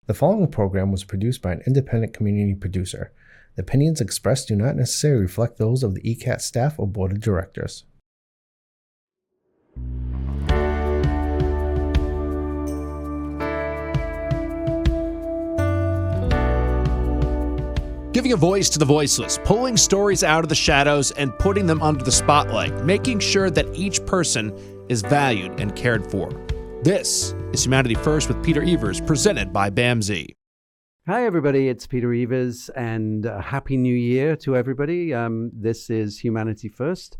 The following program was produced by an independent community producer. The opinions expressed do not necessarily reflect those of the ECAT staff or board of directors. Giving a voice to the voiceless, pulling stories out of the shadows and putting them under the spotlight, making sure that each person is valued and cared for. This is Humanity First with Peter Evers, presented by BAMSI. Hi, everybody. It's Peter Evers, and Happy New Year to everybody. This is Humanity First,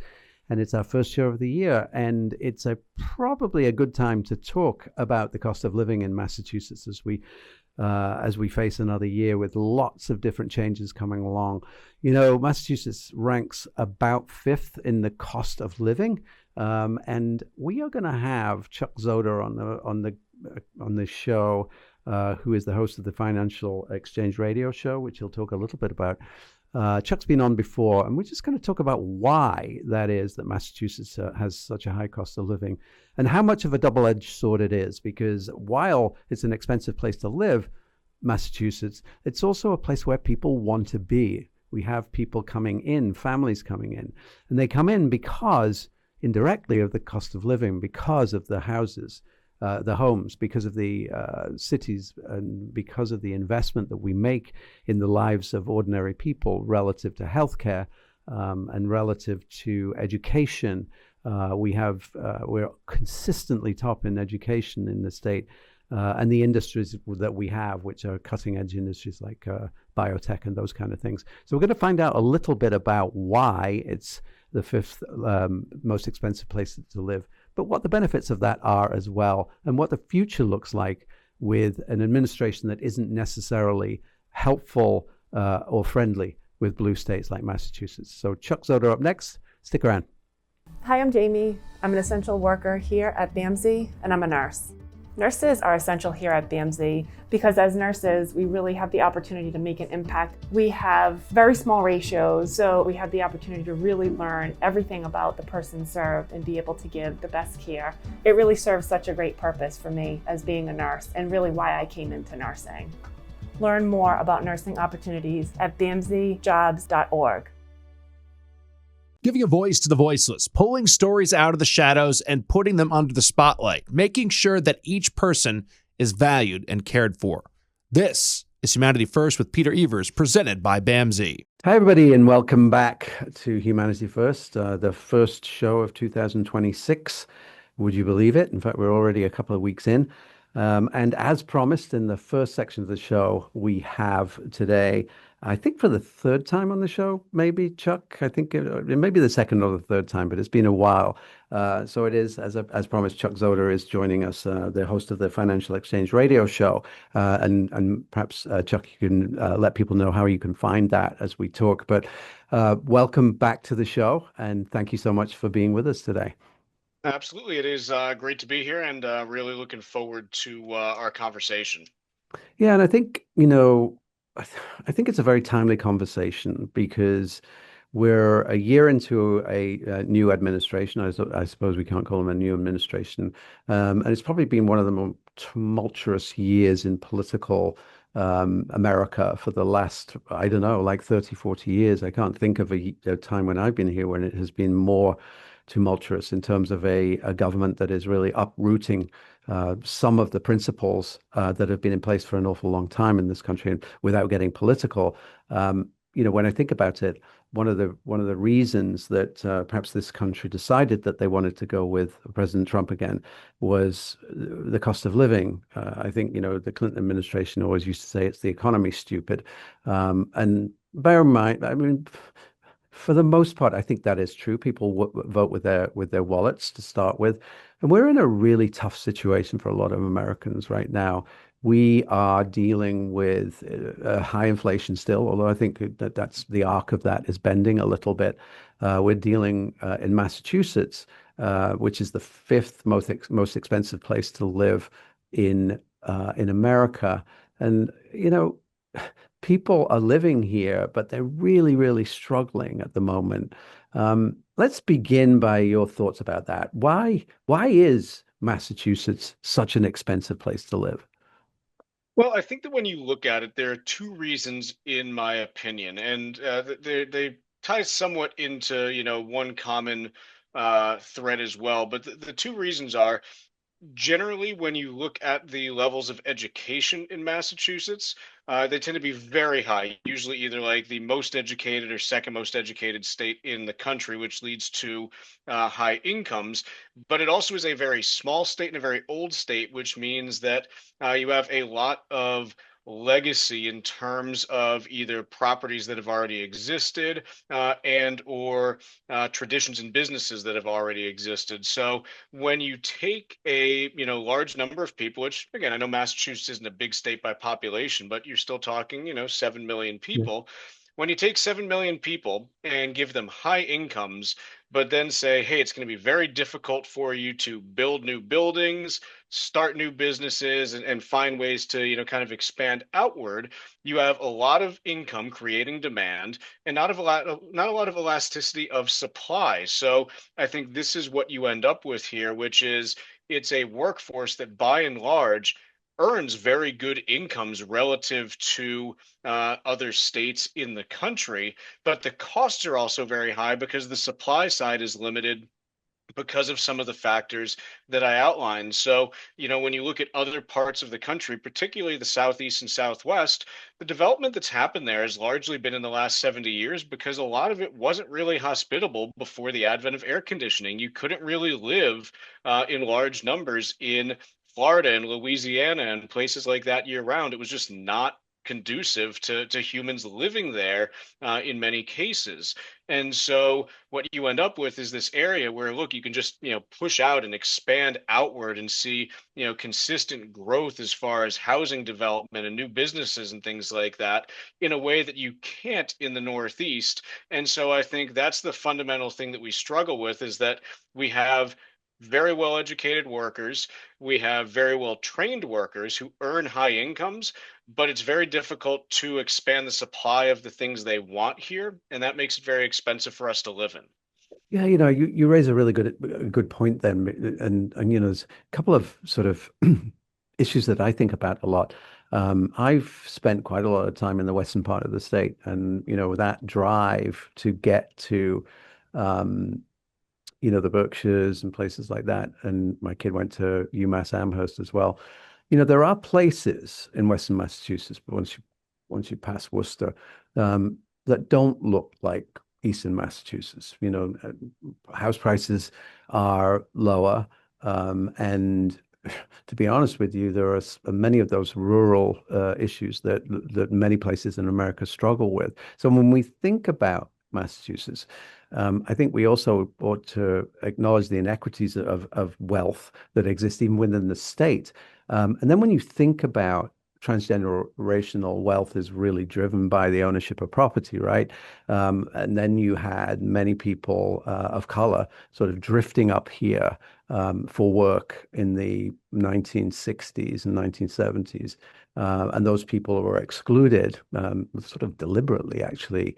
and it's our first show of the year, and it's probably a good time to talk about the cost of living in Massachusetts as we face another year with lots of different changes coming along. You know, Massachusetts ranks about fifth in the cost of living, and we are going to have Chuck Zodda on the show, who is the host of the Financial Exchange radio show, which he'll talk a little bit about. Chuck's been on before, and we're just going to talk about why that is that Massachusetts has such a high cost of living and how much of a double-edged sword it is, because while it's an expensive place to live, Massachusetts, it's also a place where people want to be. We have people coming in, families coming in, and they come in because indirectly of the cost of living, because of the houses, the homes, because of the cities, and because of the investment that we make in the lives of ordinary people relative to healthcare and relative to education. We're consistently top in education in the state, and the industries that we have, which are cutting edge industries like biotech and those kind of things. So we're going to find out a little bit about why it's the fifth most expensive place to live, but what the benefits of that are as well, and what the future looks like with an administration that isn't necessarily helpful or friendly with blue states like Massachusetts. So Chuck Zodda up next. Stick around. Hi, I'm Jamie. I'm an essential worker here at BAMSI, and I'm a nurse. Nurses are essential here at BAMSI because as nurses, we really have the opportunity to make an impact. We have very small ratios, so we have the opportunity to really learn everything about the person served and be able to give the best care. It really serves such a great purpose for me as being a nurse, and really why I came into nursing. Learn more about nursing opportunities at bamsijobs.org. Giving a voice to the voiceless, pulling stories out of the shadows and putting them under the spotlight, making sure that each person is valued and cared for. This is Humanity First with Peter Evers, presented by BAMSI. Hi, everybody, and welcome back to Humanity First, the first show of 2026. Would you believe it? In fact, we're already a couple of weeks in. And as promised in the first section of the show, we have today, I think for the third time on the show, maybe, Chuck. I think it may be the second or the third time, but it's been a while. So it is, as promised, Chuck Zodda is joining us, the host of the Financial Exchange radio show. And perhaps, Chuck, you can let people know how you can find that as we talk. But welcome back to the show, and thank you so much for being with us today. Absolutely. It is great to be here, and really looking forward to our conversation. Yeah, and I think, I think it's a very timely conversation because we're a year into a new administration. I suppose we can't call them a new administration. And it's probably been one of the more tumultuous years in political America for the last, I don't know, like 30, 40 years. I can't think of a time when I've been here when it has been more tumultuous in terms of a government that is really uprooting some of the principles that have been in place for an awful long time in this country. And without getting political, when I think about it, one of the reasons that perhaps this country decided that they wanted to go with President Trump again was the cost of living. I think the Clinton administration always used to say it's the economy, stupid. And bear in mind, I mean, for the most part, I think that is true. People vote with their wallets to start with. And we're in a really tough situation for a lot of Americans right now. We are dealing with high inflation still, although I think that's the arc of that is bending a little bit. We're dealing in Massachusetts, which is the fifth most expensive place to live in America. And, people are living here, but they're really, really struggling at the moment. Let's begin by your thoughts about that. Why is Massachusetts such an expensive place to live? Well, I think that when you look at it, there are two reasons, in my opinion, and they tie somewhat into one common thread as well. But the two reasons are generally, when you look at the levels of education in Massachusetts, they tend to be very high, usually either like the most educated or second most educated state in the country, which leads to high incomes. But it also is a very small state and a very old state, which means that you have a lot of legacy in terms of either properties that have already existed and or traditions and businesses that have already existed. So when you take a large number of people, which again I know Massachusetts isn't a big state by population, but you're still talking 7 million Yeah. people. When you take 7 million people and give them high incomes, but then say, hey, it's going to be very difficult for you to build new buildings, start new businesses, and find ways to kind of expand outward, you have a lot of income creating demand and not a lot of elasticity of supply. So I think this is what you end up with here, which is it's a workforce that by and large earns very good incomes relative to other states in the country, but the costs are also very high because the supply side is limited because of some of the factors that I outlined. So, when you look at other parts of the country, particularly the Southeast and Southwest, the development that's happened there has largely been in the last 70 years because a lot of it wasn't really hospitable before the advent of air conditioning. You couldn't really live in large numbers in Florida and Louisiana and places like that year round. It was just not conducive to humans living there in many cases. And so what you end up with is this area where, look, you can just, push out and expand outward and see, consistent growth as far as housing development and new businesses and things like that in a way that you can't in the Northeast. And so I think that's the fundamental thing that we struggle with is that we have very well educated workers, we have very well trained workers who earn high incomes, but it's very difficult to expand the supply of the things they want here, and that makes it very expensive for us to live in. Yeah, you raise a really good point then, and there's a couple of sort of issues that I think about a lot. I've spent quite a lot of time in the western part of the state, and that drive to get to, um, the Berkshires and places like that. And my kid went to UMass Amherst as well. There are places in Western Massachusetts, but once you pass Worcester, that don't look like Eastern Massachusetts. House prices are lower, and to be honest with you, there are many of those rural issues that many places in America struggle with. So when we think about Massachusetts, I think we also ought to acknowledge the inequities of wealth that exist even within the state. And then when you think about transgenerational wealth is really driven by the ownership of property, right? And then you had many people of color sort of drifting up here for work in the 1960s and 1970s. And those people were excluded, sort of deliberately, actually,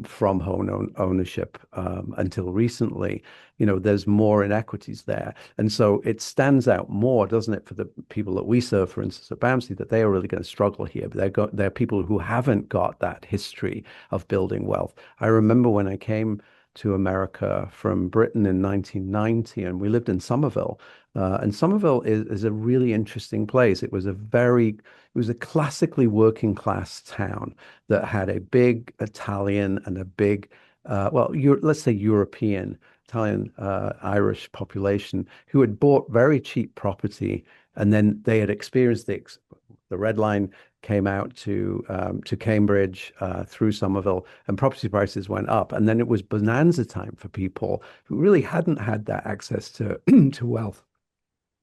from home ownership until recently. There's more inequities there. And so it stands out more, doesn't it, for the people that we serve, for instance, at BAMSI, that they are really going to struggle here. But they're people who haven't got that history of building wealth. I remember when I came to America from Britain in 1990, and we lived in Somerville. And Somerville is a really interesting place. It was a classically working class town that had a big Italian and a big, let's say European, Italian, Irish population who had bought very cheap property, and then they had experienced the Red Line came out to Cambridge through Somerville, and property prices went up. And then it was bonanza time for people who really hadn't had that access to to wealth.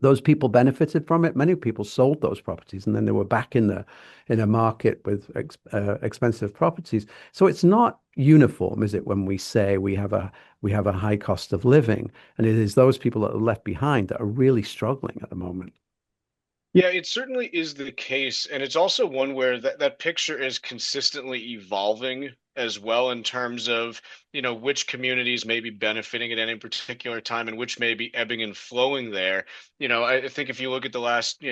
Those people benefited from it. Many people sold those properties, and then they were back in a market with expensive properties. So it's not uniform, is it, when we say we have a high cost of living, and it is those people that are left behind that are really struggling at the moment. Yeah, it certainly is the case. And it's also one where that picture is consistently evolving as well in terms of, which communities may be benefiting at any particular time and which may be ebbing and flowing there. I think if you look at the last,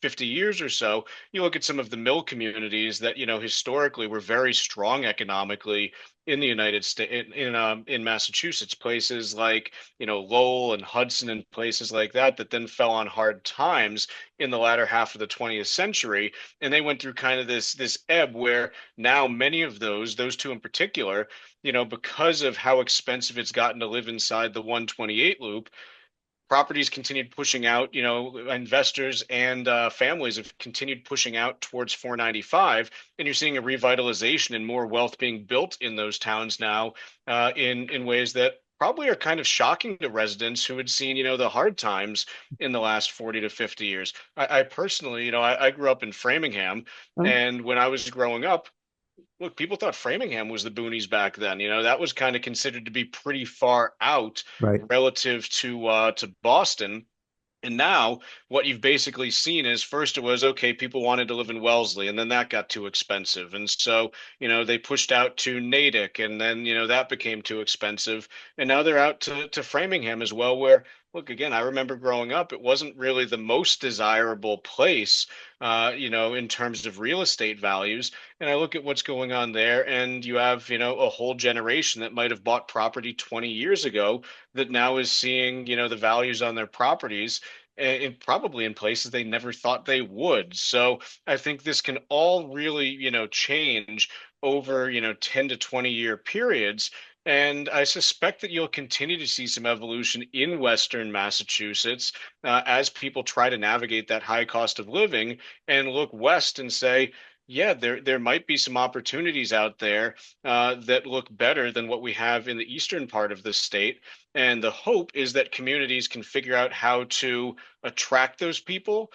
50 years or so, you look at some of the mill communities that, historically were very strong economically in the United States, in Massachusetts, places like, Lowell and Hudson and places like that, that then fell on hard times in the latter half of the 20th century. And they went through kind of this ebb where now many of those two in particular, because of how expensive it's gotten to live inside the 128 loop, properties continued pushing out, investors and families have continued pushing out towards 495. And you're seeing a revitalization and more wealth being built in those towns now in ways that probably are kind of shocking to residents who had seen, the hard times in the last 40 to 50 years. I personally, I grew up in Framingham. Oh, And when I was growing up, look, people thought Framingham was the boonies back then. That was kind of considered to be pretty far out right. relative to Boston. And now what you've basically seen is first it was okay, people wanted to live in Wellesley, and then that got too expensive. And so, they pushed out to Natick, and then, that became too expensive. And now they're out to Framingham as well, where, look, again, I remember growing up, it wasn't really the most desirable place, in terms of real estate values. And I look at what's going on there, and you have, a whole generation that might have bought property 20 years ago that now is seeing, the values on their properties probably in places they never thought they would. So I think this can all really, change over, 10 to 20-year periods. And I suspect that you'll continue to see some evolution in Western Massachusetts as people try to navigate that high cost of living and look west and say, yeah, there might be some opportunities out there that look better than what we have in the eastern part of the state. And the hope is that communities can figure out how to attract those people,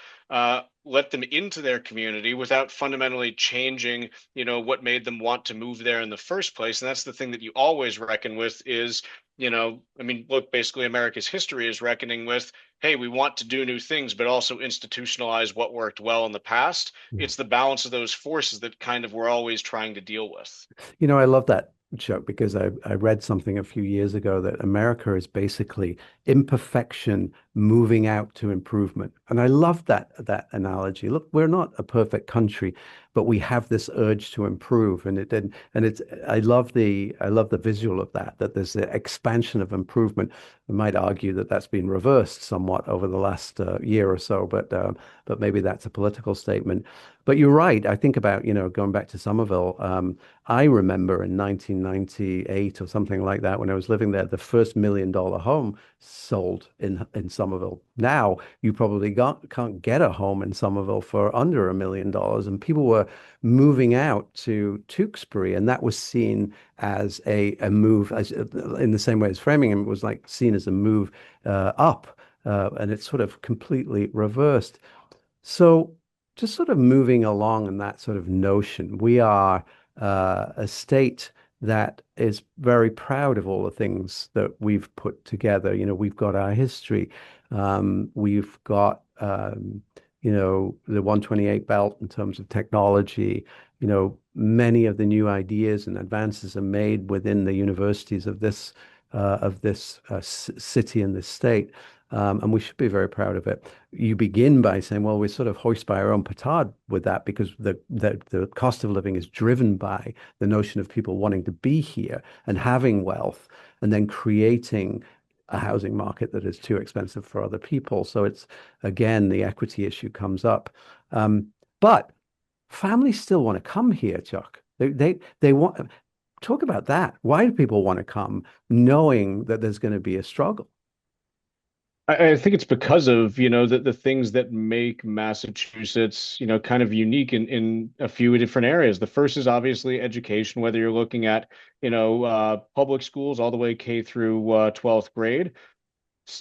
let them into their community without fundamentally changing, what made them want to move there in the first place. And that's the thing that you always reckon with is, look, basically America's history is reckoning with, hey, we want to do new things, but also institutionalize what worked well in the past. It's the balance of those forces that kind of we're always trying to deal with. I love that, Chuck, because I read something a few years ago that America is basically imperfection moving out to improvement. And I love that analogy. Look, we're not a perfect country, but we have this urge to improve. And it's I love the visual of that there's the expansion of improvement. I might argue that that's been reversed somewhat over the last year or so, but maybe that's a political statement. But you're right. I think about, going back to Somerville. I remember in 1998 or something like that, when I was living there, the first $1 million home sold in Somerville. Now you probably can't get a home in Somerville for under $1 million, and people were moving out to Tewkesbury, and that was seen as a move, as in the same way as Framingham was like seen as a move up, and it's sort of completely reversed. So just sort of moving along in that sort of notion, we are a state that is very proud of all the things that we've put together. We've got our history. We've got, the 128 belt in terms of technology. Many of the new ideas and advances are made within the universities of this city and this state. And we should be very proud of it. You begin by saying, well, we sort of hoist by our own petard with that because the cost of living is driven by the notion of people wanting to be here and having wealth and then creating a housing market that is too expensive for other people. So it's, again, the equity issue comes up. But families still want to come here, Chuck. They want, talk about that. Why do people want to come knowing that there's going to be a struggle? I think it's because of, the things that make Massachusetts, kind of unique in a few different areas. The first is obviously education, whether you're looking at, public schools all the way K through 12th grade.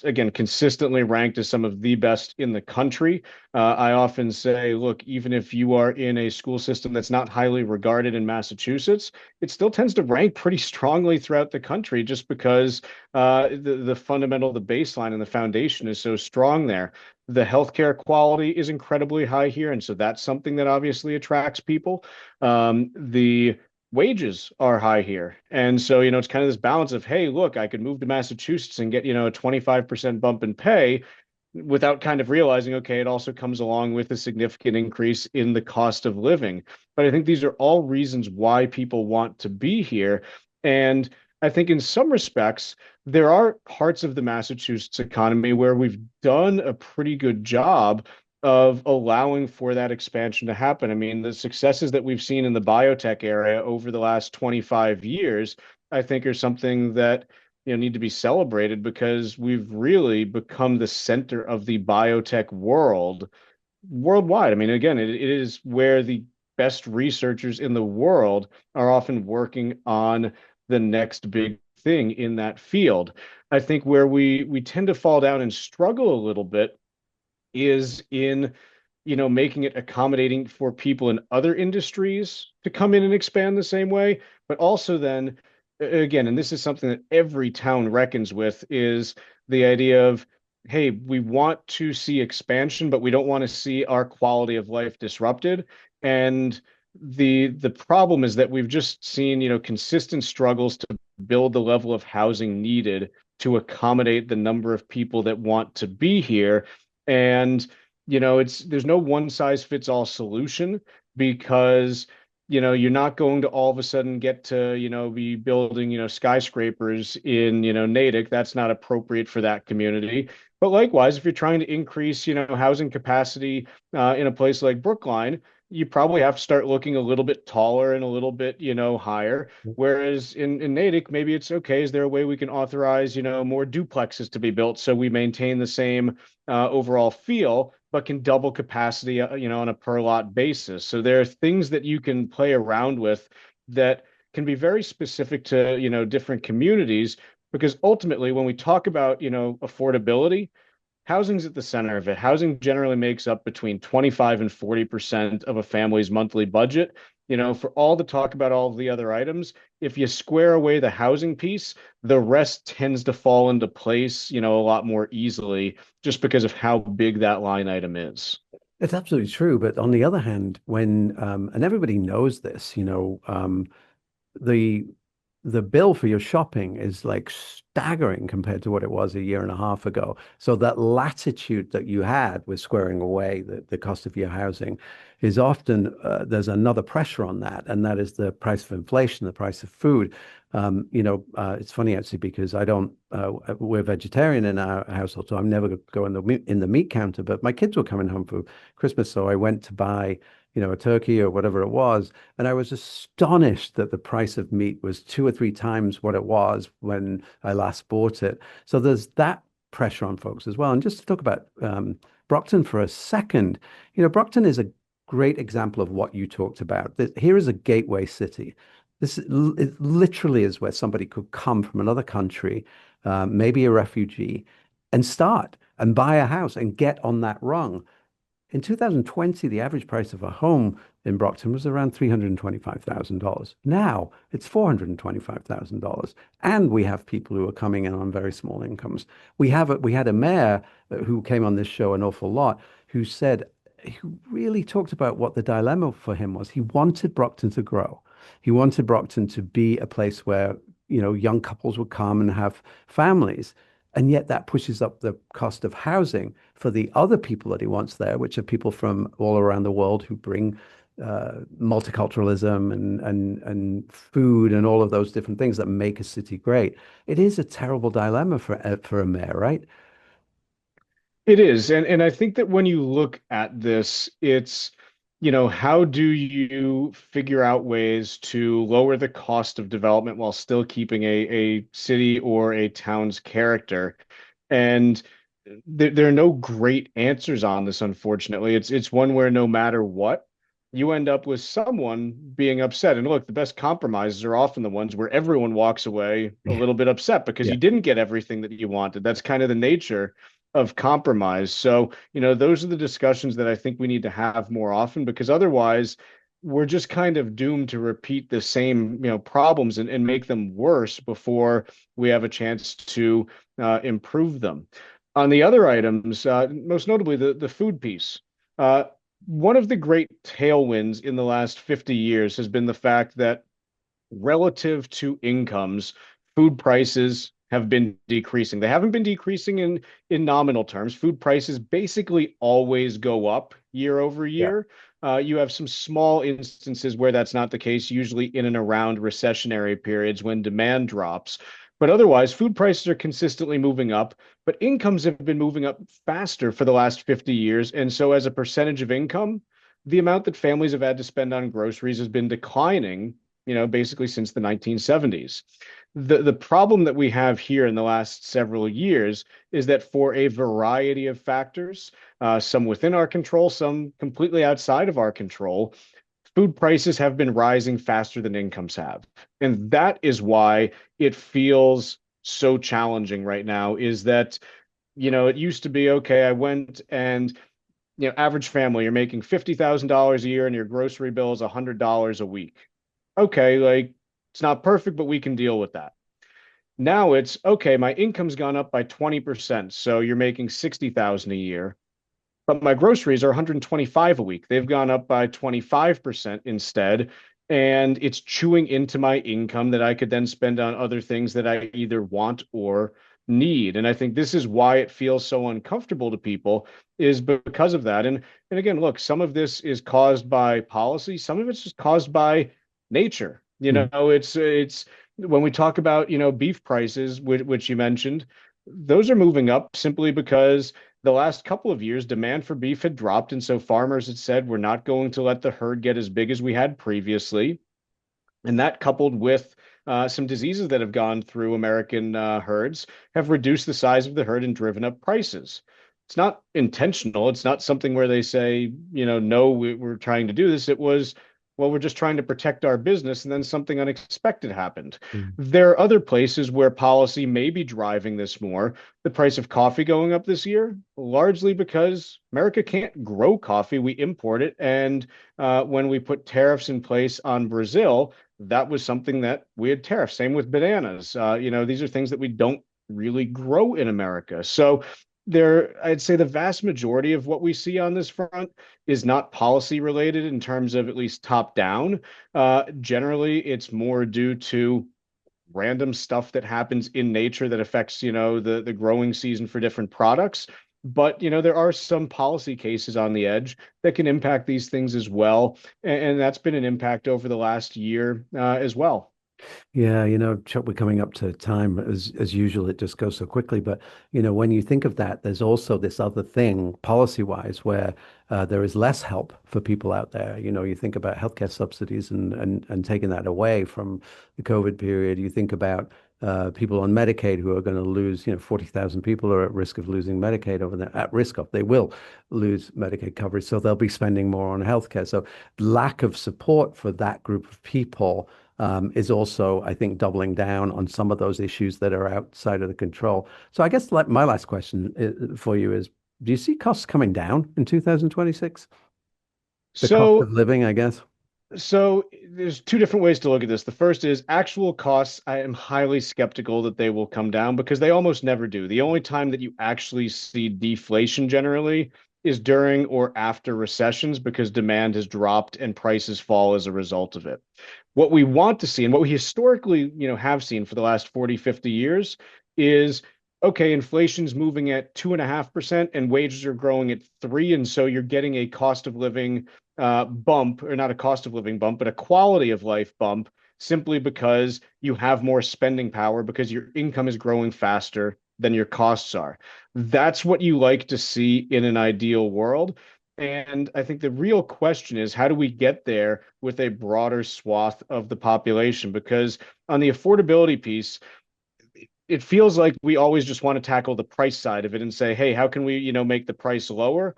Again, consistently ranked as some of the best in the country. I often say, look, even if you are in a school system that's not highly regarded in Massachusetts, it still tends to rank pretty strongly throughout the country just because the fundamental, the baseline and the foundation is so strong there. The healthcare quality is incredibly high here. And so that's something that obviously attracts people. The wages are high here. And so, it's kind of this balance of, hey, look, I could move to Massachusetts and get, a 25% bump in pay. without kind of realizing, okay, it also comes along with a significant increase in the cost of living. But I think these are all reasons why people want to be here. And I think in some respects, there are parts of the Massachusetts economy where we've done a pretty good job of allowing for that expansion to happen. I mean, the successes that we've seen in the biotech area over the last 25 years, I think are something that need to be celebrated because we've really become the center of the biotech world worldwide. I mean, again, it is where the best researchers in the world are often working on the next big thing in that field. I think where we tend to fall down and struggle a little bit is in making it accommodating for people in other industries to come in and expand the same way, but also then again, and this is something that every town reckons with, is the idea of, hey, we want to see expansion, but we don't want to see our quality of life disrupted. And the problem is that we've just seen, consistent struggles to build the level of housing needed to accommodate the number of people that want to be here. And, there's no one size fits all solution because you're not going to all of a sudden get to, be building, skyscrapers in, Natick. That's not appropriate for that community. But likewise, if you're trying to increase, housing capacity in a place like Brookline, you probably have to start looking a little bit taller and a little bit, higher. Whereas in Natick, maybe it's okay. Is there a way we can authorize, more duplexes to be built so we maintain the same overall feel, but can double capacity, on a per lot basis? So there are things that you can play around with that can be very specific to, different communities, because ultimately when we talk about, affordability, housing's at the center of it. Housing generally makes up between 25 and 40% of a family's monthly budget. For all the talk about all of the other items, if you square away the housing piece, the rest tends to fall into place, a lot more easily just because of how big that line item is. It's absolutely true. But on the other hand, when and everybody knows this, the the bill for your shopping is like staggering compared to what it was a year and a half ago. So that latitude that you had with squaring away the cost of your housing is often there's another pressure on that, and that is the price of inflation, the price of food. It's funny actually because I don't. We're vegetarian in our household, so I'm never going in the meat counter. But my kids were coming home for Christmas, so I went to buy a turkey or whatever it was. And I was astonished that the price of meat was 2 or 3 times what it was when I last bought it. So there's that pressure on folks as well. And just to talk about Brockton for a second, Brockton is a great example of what you talked about. Here is a gateway city. It literally is where somebody could come from another country, maybe a refugee, and start and buy a house and get on that rung. In 2020, the average price of a home in Brockton was around $325,000. Now it's $425,000. And we have people who are coming in on very small incomes. We had a mayor who came on this show an awful lot who really talked about what the dilemma for him was. He wanted Brockton to grow. He wanted Brockton to be a place where, young couples would come and have families. And yet that pushes up the cost of housing for the other people that he wants there, which are people from all around the world who bring multiculturalism and food and all of those different things that make a city great. It is a terrible dilemma for a mayor, right? It is. And I think that when you look at this, it's, how do you figure out ways to lower the cost of development while still keeping a city or a town's character? And there are no great answers on this, unfortunately. It's one where no matter what, you end up with someone being upset. And look, the best compromises are often the ones where everyone walks away a little bit upset because Yeah. you didn't get everything that you wanted. That's kind of the nature of compromise. So, those are the discussions that I think we need to have more often, because otherwise we're just kind of doomed to repeat the same, problems and make them worse before we have a chance to improve them. On the other items, most notably the food piece, one of the great tailwinds in the last 50 years has been the fact that relative to incomes, food prices have been decreasing. They haven't been decreasing in nominal terms. Food prices basically always go up year over Yeah. year. You have some small instances where that's not the case, usually in and around recessionary periods when demand drops. But otherwise, food prices are consistently moving up, but incomes have been moving up faster for the last 50 years. And so, as a percentage of income, the amount that families have had to spend on groceries has been declining, basically since the 1970s. The problem that we have here in the last several years is that for a variety of factors, some within our control, some completely outside of our control, food prices have been rising faster than incomes have. And that is why it feels so challenging right now, is that, it used to be, okay, I went and, average family, you're making $50,000 a year and your grocery bill is $100 a week. Okay, like it's not perfect, but we can deal with that. Now it's okay, my income's gone up by 20%, so you're making 60,000 a year, but my groceries are 125 a week. They've gone up by 25% instead, and it's chewing into my income that I could then spend on other things that I either want or need. And I think this is why it feels so uncomfortable to people, is because of that. And again, look, some of this is caused by policy, some of it's just caused by nature. Mm. It's when we talk about, beef prices, which you mentioned, those are moving up simply because the last couple of years, demand for beef had dropped. And so farmers had said, we're not going to let the herd get as big as we had previously. And that, coupled with some diseases that have gone through American herds, have reduced the size of the herd and driven up prices. It's not intentional. It's not something where they say, no, we're trying to do this. It was, well, we're just trying to protect our business. And then something unexpected happened. Mm. There are other places where policy may be driving this more. The price of coffee going up this year, largely because America can't grow coffee. We import it. And when we put tariffs in place on Brazil, that was something that we had tariffs. Same with bananas. These are things that we don't really grow in America. So I'd say the vast majority of what we see on this front is not policy related in terms of at least top down. Generally, it's more due to random stuff that happens in nature that affects, the growing season for different products. But, there are some policy cases on the edge that can impact these things as well. And that's been an impact over the last year as well. Yeah, Chuck, we're coming up to time as usual. It just goes so quickly. But when you think of that, there's also this other thing, policy-wise, where there is less help for people out there. You think about healthcare subsidies and taking that away from the COVID period. You think about people on Medicaid who are going to lose. 40,000 people are at risk of losing Medicaid over there. They will lose Medicaid coverage, so they'll be spending more on healthcare. So lack of support for that group of people is also, I think, doubling down on some of those issues that are outside of the control. So I guess my last question for you is, do you see costs coming down in 2026? The cost of living, I guess. So there's two different ways to look at this. The first is actual costs. I am highly skeptical that they will come down because they almost never do. The only time that you actually see deflation generally is during or after recessions because demand has dropped and prices fall as a result of it. What we want to see and what we historically, have seen for the last 40, 50 years is, okay, inflation's moving at 2.5% and wages are growing at 3%. And so you're getting a cost of living bump, or not a cost of living bump, but a quality of life bump simply because you have more spending power because your income is growing faster than your costs are. That's what you like to see in an ideal world. And I think the real question is, how do we get there with a broader swath of the population? Because on the affordability piece, it feels like we always just want to tackle the price side of it and say, hey, how can we, make the price lower?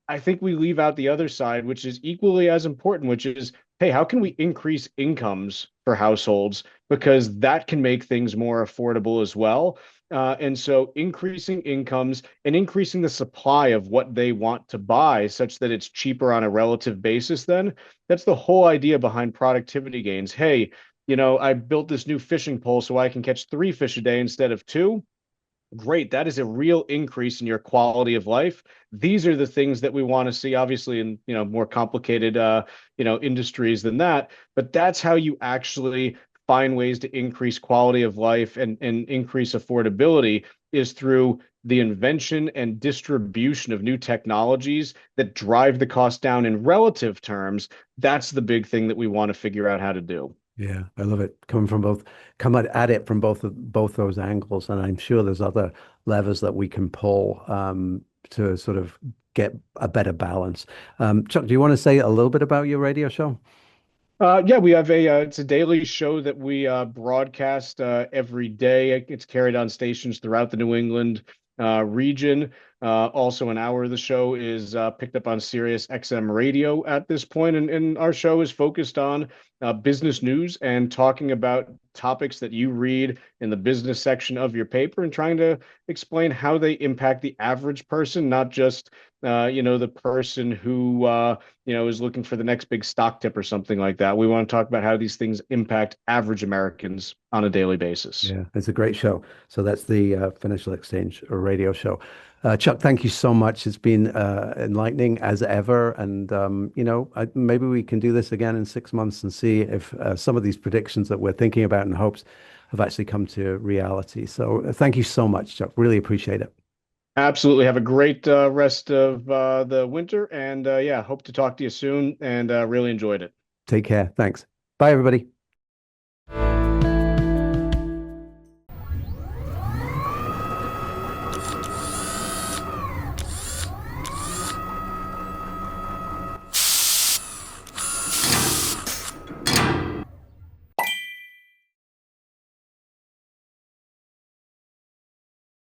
I think we leave out the other side, which is equally as important, which is, hey, how can we increase incomes for households? Because that can make things more affordable as well. And so increasing incomes and increasing the supply of what they want to buy such that it's cheaper on a relative basis, then that's the whole idea behind productivity gains. Hey, I built this new fishing pole so I can catch 3 fish a day instead of 2. Great. That is a real increase in your quality of life. These are the things that we want to see, obviously, in more complicated industries than that. But that's how you actually find ways to increase quality of life and increase affordability is through the invention and distribution of new technologies that drive the cost down in relative terms. That's the big thing that we want to figure out how to do. Yeah, I love it. Come at it from both those angles, and I'm sure there's other levers that we can pull to sort of get a better balance. Chuck, do you want to say a little bit about your radio show? Yeah, we have it's a daily show that we broadcast every day. It's carried on stations throughout the New England region. Also, an hour of the show is picked up on Sirius XM radio at this point, and our show is focused on business news and talking about topics that you read in the business section of your paper and trying to explain how they impact the average person, not just the person who is looking for the next big stock tip or something like that. We want to talk about how these things impact average Americans on a daily basis. Yeah, it's a great show. So that's the Financial Exchange radio show. Chuck, thank you so much. It's been enlightening as ever. And, maybe we can do this again in 6 months and see if some of these predictions that we're thinking about and hopes have actually come to reality. So thank you so much, Chuck. Really appreciate it. Absolutely. Have a great rest of the winter. And hope to talk to you soon and really enjoyed it. Take care. Thanks. Bye, everybody.